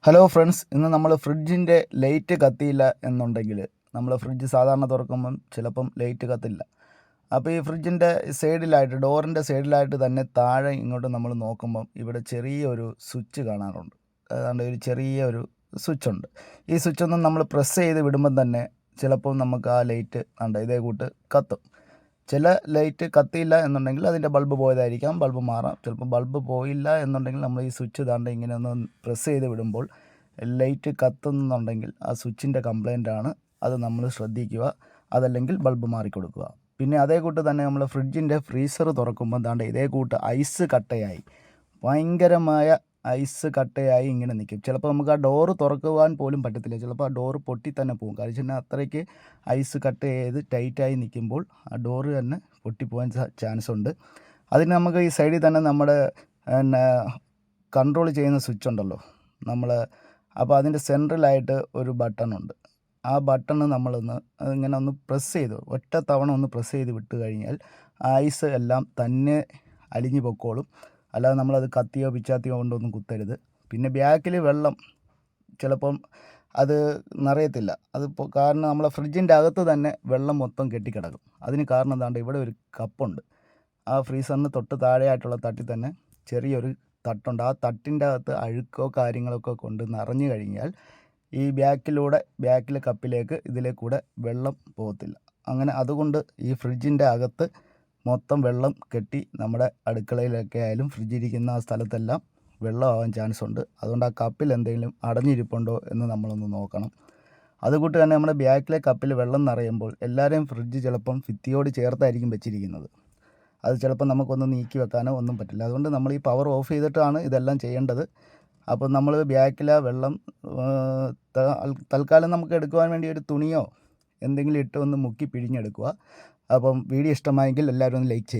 Hello friends, ഇന്ന് നമ്മൾ ഫ്രിഡ്ജിൻ്റെ light കത്തിയില്ല എന്നുണ്ടെങ്കിൽ നമ്മൾ ഫ്രിഡ്ജ് സാധാരണ തുറക്കുമ്പം ചിലപ്പം ലൈറ്റ് കത്തില്ല. അപ്പോൾ ഈ ഫ്രിഡ്ജിൻ്റെ സൈഡിലായിട്ട് ഡോറിൻ്റെ സൈഡിലായിട്ട് തന്നെ താഴെ ഇങ്ങോട്ട് നമ്മൾ നോക്കുമ്പം ഇവിടെ ചെറിയൊരു സ്വിച്ച് കാണാറുണ്ട്. ഏതാണ്ട് ഒരു ചെറിയൊരു സ്വിച്ചുണ്ട്. ഈ സ്വിച്ചൊന്നും നമ്മൾ പ്രസ് ചെയ്ത് വിടുമ്പം തന്നെ ചിലപ്പോൾ നമുക്ക് ആ ലൈറ്റ് ഇതേ കൂട്ട് കത്തും. ചില ലൈറ്റ് കത്തിയില്ല എന്നുണ്ടെങ്കിൽ അതിൻ്റെ ബൾബ് പോയതായിരിക്കാം, ബൾബ് മാറാം. ചിലപ്പോൾ ബൾബ് പോയില്ല എന്നുണ്ടെങ്കിൽ നമ്മൾ ഈ സ്വിച്ച് ഇങ്ങനെ ഒന്ന് പ്രസ് ചെയ്ത് വിടുമ്പോൾ ലൈറ്റ് കത്തുന്നുണ്ടെങ്കിൽ ആ സ്വിച്ചിൻ്റെ കംപ്ലൈൻ്റ് ആണ്. അത് നമ്മൾ ശ്രദ്ധിക്കുക. അതല്ലെങ്കിൽ ബൾബ് മാറിക്കൊടുക്കുക. പിന്നെ അതേ കൂട്ട് തന്നെ നമ്മൾ ഫ്രിഡ്ജിൻ്റെ ഫ്രീസർ തുറക്കുമ്പോൾ ഇതേ കൂട്ട് ഐസ് കട്ടയായി, ഭയങ്കരമായ ഐസ് കട്ടയായി ഇങ്ങനെ നിൽക്കും. ചിലപ്പോൾ നമുക്ക് ആ ഡോറ് തുറക്കുവാൻ പോലും പറ്റത്തില്ല. ചിലപ്പോൾ ആ ഡോറ് പൊട്ടി തന്നെ പോകും. കാരണം വെച്ചാൽ അത്രയ്ക്ക് ഐസ് കട്ട് ചെയ്ത് ടൈറ്റായി നിൽക്കുമ്പോൾ ആ ഡോറ് തന്നെ പൊട്ടിപ്പോകാൻ ചാൻസ് ഉണ്ട്. അതിന് നമുക്ക് ഈ സൈഡിൽ തന്നെ നമ്മുടെ പിന്നെ കൺട്രോൾ ചെയ്യുന്ന സ്വിച്ച് ഉണ്ടല്ലോ അപ്പോൾ അതിൻ്റെ സെൻട്രലായിട്ട് ഒരു ബട്ടണുണ്ട്. ആ ബട്ടൺ നമ്മളൊന്ന് അതിങ്ങനെ ഒന്ന് പ്രസ് ചെയ്ത് ഒറ്റ തവണ ഒന്ന് പ്രസ് ചെയ്ത് വിട്ട് കഴിഞ്ഞാൽ ഐസ് എല്ലാം തന്നെ അലിഞ്ഞു പൊക്കോളും. അല്ലാതെ നമ്മളത് കത്തിയോ പിച്ചാത്തിയോ കൊണ്ടൊന്നും കുത്തരുത്. പിന്നെ ബാക്കിൽ വെള്ളം ചിലപ്പം അത് നിറയത്തില്ല. കാരണം നമ്മളെ ഫ്രിഡ്ജിൻ്റെ അകത്ത് തന്നെ വെള്ളം മൊത്തം കെട്ടിക്കിടക്കും. അതിന് കാരണം ഇവിടെ ഒരു കപ്പുണ്ട്. ആ ഫ്രീസറിന് തൊട്ട് താഴെയായിട്ടുള്ള തട്ടിൽ തന്നെ ചെറിയൊരു തട്ടുണ്ട്. ആ തട്ടിൻ്റെ അകത്ത് അഴുക്കോ കാര്യങ്ങളൊക്കെ കൊണ്ട് നിറഞ്ഞു കഴിഞ്ഞാൽ ഈ ബാക്കിലെ കപ്പിലേക്ക് ഇതിലേക്കൂടെ വെള്ളം പോകത്തില്ല. അങ്ങനെ അതുകൊണ്ട് ഈ ഫ്രിഡ്ജിൻ്റെ അകത്ത് മൊത്തം വെള്ളം കെട്ടി നമ്മുടെ അടുക്കളയിലൊക്കെ ആയാലും ഫ്രിഡ്ജിരിക്കുന്ന ആ സ്ഥലത്തെല്ലാം വെള്ളമാവാൻ ചാൻസ് ഉണ്ട്. അതുകൊണ്ട് ആ കപ്പിൽ എന്തെങ്കിലും അടഞ്ഞിരിപ്പുണ്ടോ എന്ന് നമ്മളൊന്ന് നോക്കണം. അതുകൂട്ട് തന്നെ നമ്മുടെ ബാക്കിലെ കപ്പിൽ വെള്ളം നിറയുമ്പോൾ എല്ലാവരെയും ഫ്രിഡ്ജ് ചിലപ്പം ഭിത്തിയോട് ചേർത്തായിരിക്കും വെച്ചിരിക്കുന്നത്. അത് ചിലപ്പോൾ നമുക്കൊന്ന് നീക്കി വെക്കാനോ ഒന്നും പറ്റില്ല. അതുകൊണ്ട് നമ്മൾ ഈ പവർ ഓഫ് ചെയ്തിട്ടാണ് ഇതെല്ലാം ചെയ്യേണ്ടത്. അപ്പം നമ്മൾ ബാക്കിലെ വെള്ളം തൽക്കാലം നമുക്ക് എടുക്കുവാൻ വേണ്ടി ഒരു തുണിയോ എന്തെങ്കിലും ഇട്ട് ഒന്ന് മുക്കി പിഴിഞ്ഞെടുക്കുക. അപ്പം വീഡിയോ ഇഷ്ടമായെങ്കിൽ എല്ലാവരും ഒന്ന് ലൈക്ക് ചെയ്യുക.